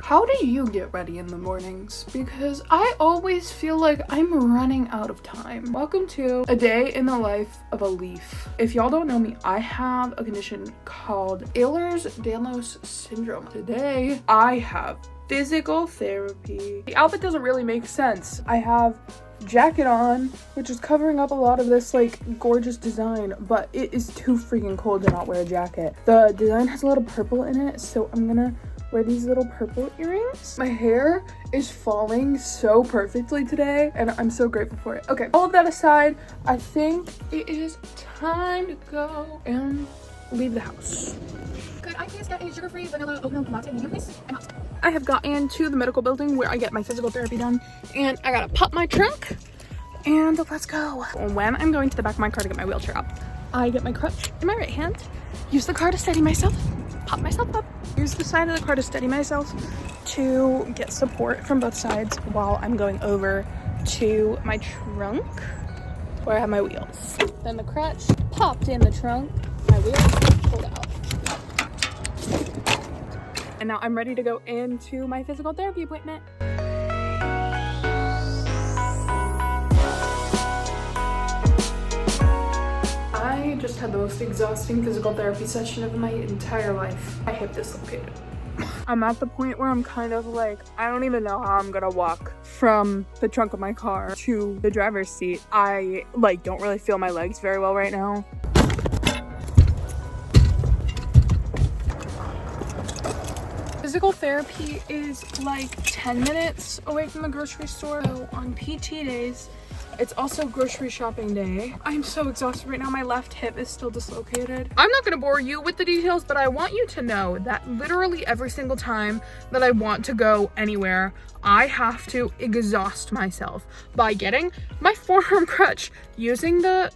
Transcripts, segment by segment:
How do you get ready in the mornings? Because I always feel like I'm running out of time. Welcome to a day in the life of a leaf. If y'all don't know me, I have a condition called Ehlers-Danlos syndrome. Today, I have physical therapy. The outfit doesn't really make sense. I have jacket on, which is covering up a lot of this like gorgeous design, but it is too freaking cold to not wear a jacket. The design has a lot of purple in it, so I'm gonna wear these little purple earrings. My hair is falling so perfectly today, and I'm so grateful for it. Okay, all of that aside, I think it is time to go and leave the house. Could I please get a sugar-free vanilla oat milk latte medium, please? I'm out. I have gotten to the medical building where I get my physical therapy done, and I gotta pop my trunk, and let's go. When I'm going to the back of my car to get my wheelchair up, I get my crutch in my right hand, use the car to steady myself, pop myself up, use the side of the car to steady myself to get support from both sides while I'm going over to my trunk where I have my wheels. Then the crutch popped in the trunk, my wheels pulled out. And now I'm ready to go into my physical therapy appointment. I just had the most exhausting physical therapy session of my entire life. My hip dislocated. I'm at the point where I'm kind of like, I don't even know how I'm gonna walk from the trunk of my car to the driver's seat. I like don't really feel my legs very well right now. Physical therapy is like 10 minutes away from the grocery store. So on PT days, it's also grocery shopping day. I'm so exhausted right now. My left hip is still dislocated. I'm not gonna bore you with the details, but I want you to know that literally every single time that I want to go anywhere, I have to exhaust myself by getting my forearm crutch, using the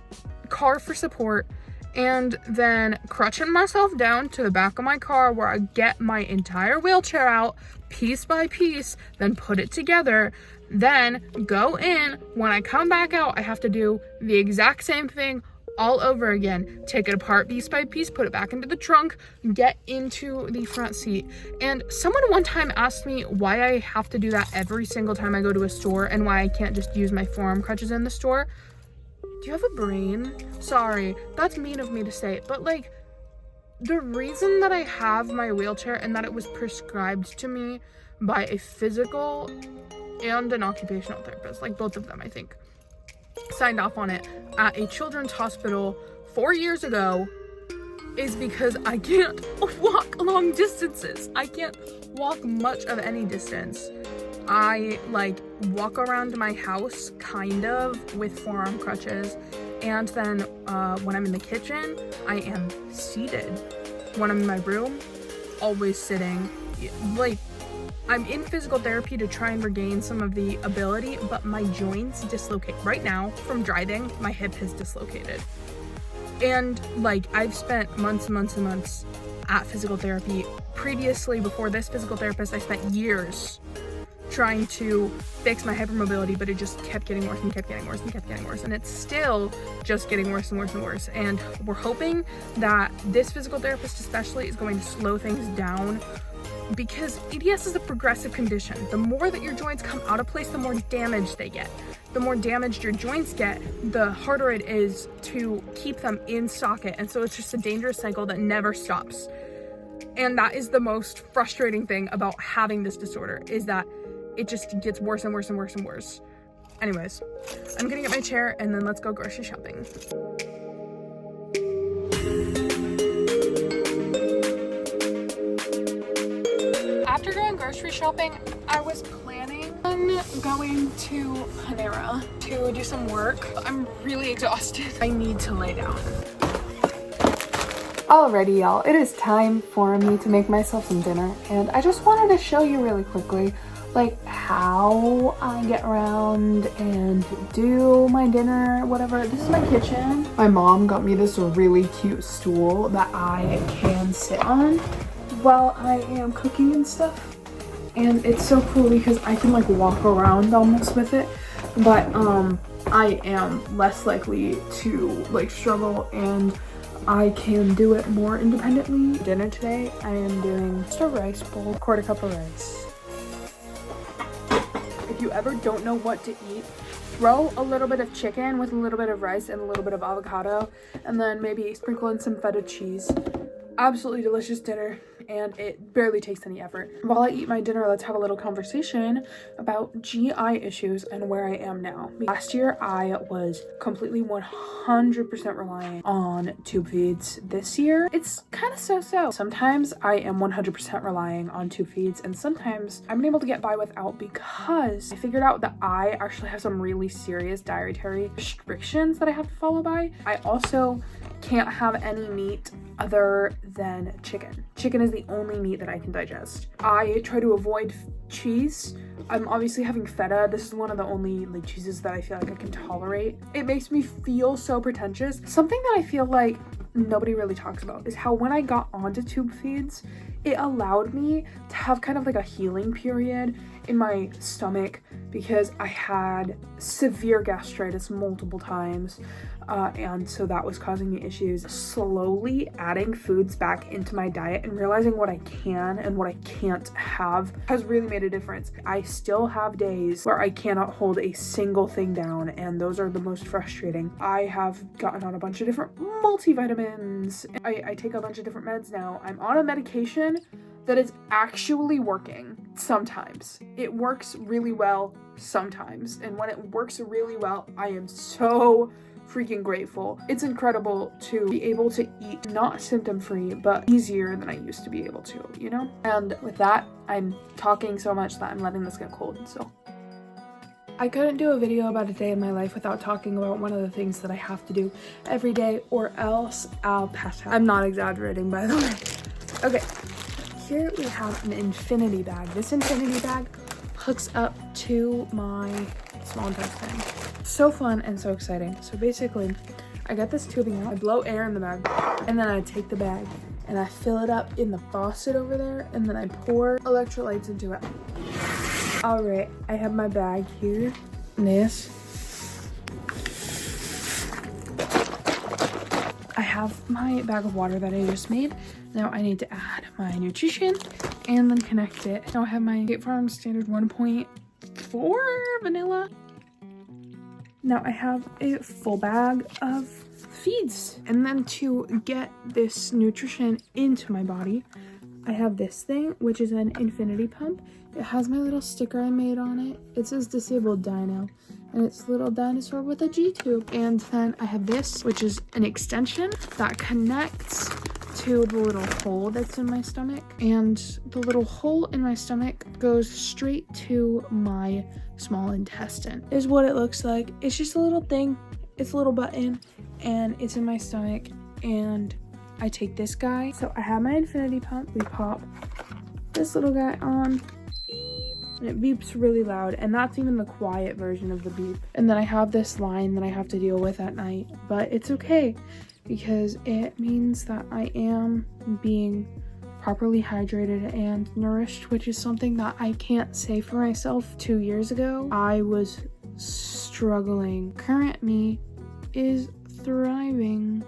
car for support, and then crutching myself down to the back of my car where I get my entire wheelchair out piece by piece, then put it together, then go in. When I come back out, I have to do the exact same thing all over again. Take it apart piece by piece, put it back into the trunk, get into the front seat. And someone one time asked me why I have to do that every single time I go to a store and why I can't just use my forearm crutches in the store. Do you have a brain? Sorry, that's mean of me to say, but like, the reason that I have my wheelchair and that it was prescribed to me by a physical and an occupational therapist, like both of them, I think, signed off on it at a children's hospital 4 years ago, is because I can't walk long distances. I can't walk much of any distance. I like walk around my house kind of with forearm crutches, and then when I'm in the kitchen, I am seated. When I'm in my room, always sitting. Like, I'm in physical therapy to try and regain some of the ability, but my joints dislocate. Right now, from driving, my hip has dislocated. And like, I've spent months and months and months at physical therapy. Previously, before this physical therapist, I spent years trying to fix my hypermobility, but it just kept getting worse and kept getting worse and kept getting worse, and it's still just getting worse and worse and worse. And we're hoping that this physical therapist especially is going to slow things down, because EDS is a progressive condition. The more that your joints come out of place, the more damage they get. The more damaged your joints get, the harder it is to keep them in socket, and so it's just a dangerous cycle that never stops. And that is the most frustrating thing about having this disorder, is that it just gets worse and worse and worse and worse. Anyways, I'm gonna get my chair and then let's go grocery shopping. After going grocery shopping, I was planning on going to Panera to do some work. I'm really exhausted. I need to lay down. Alrighty, y'all, it is time for me to make myself some dinner, and I just wanted to show you really quickly like how I get around and do my dinner, whatever. This is my kitchen. My mom got me this really cute stool that I can sit on while I am cooking and stuff, and it's so cool because I can like walk around almost with it, but I am less likely to like struggle, and I can do it more independently. Dinner today, I am doing just a rice bowl, quarter cup of rice, if you ever don't know what to eat, throw a little bit of chicken with a little bit of rice and a little bit of avocado, and then maybe sprinkle in some feta cheese. Absolutely delicious dinner, and it barely takes any effort. While I eat my dinner, let's have a little conversation about GI issues and where I am now. Last year, I was completely 100% relying on tube feeds. This year, it's kind of so-so. Sometimes I am 100% relying on tube feeds, and sometimes I'm able to get by without because I figured out that I actually have some really serious dietary restrictions that I have to follow by. I also can't have any meat other than chicken. Chicken is the only meat that I can digest. I try to avoid cheese. I'm obviously having feta. This is one of the only like cheeses that I feel like I can tolerate. It makes me feel so pretentious. Something that I feel like nobody really talks about is how when I got onto tube feeds, it allowed me to have kind of like a healing period in my stomach because I had severe gastritis multiple times. And so that was causing me issues. Slowly adding foods back into my diet and realizing what I can and what I can't have has really made a difference. I still have days where I cannot hold a single thing down, and those are the most frustrating. I have gotten on a bunch of different multivitamins. I take a bunch of different meds now. I'm on a medication that is actually working sometimes. It works really well sometimes. And when it works really well, I am so freaking grateful. It's incredible to be able to eat not symptom-free, but easier than I used to be able to, you know? And with that, I'm talking so much that I'm letting this get cold, so. I couldn't do a video about a day in my life without talking about one of the things that I have to do every day or else I'll pass out. I'm not exaggerating, by the way. Okay, here we have an infinity bag. This infinity bag hooks up to my small intestine. So fun and so exciting. So basically, I get this tubing out, I blow air in the bag, and then I take the bag and I fill it up in the faucet over there, and then I pour electrolytes into it. All right, I have my bag here. This. I have my bag of water that I just made. Now I need to add my nutrition and then connect it. Now I have my State Farm standard 1.4 vanilla. Now I have a full bag of feeds. And then to get this nutrition into my body, I have this thing, which is an infinity pump. It has my little sticker I made on it. It says disabled dino, and it's a little dinosaur with a G-tube. And then I have this, which is an extension that connects to the little hole that's in my stomach. And the little hole in my stomach goes straight to my small intestine. Is what it looks like. It's just a little thing. It's a little button, and it's in my stomach. And I take this guy. So I have my infinity pump. We pop this little guy on. And it beeps really loud, and that's even the quiet version of the beep. And then I have this line that I have to deal with at night, but it's okay because it means that I am being properly hydrated and nourished, which is something that I can't say for myself. 2 years ago, I was struggling. Current me is thriving.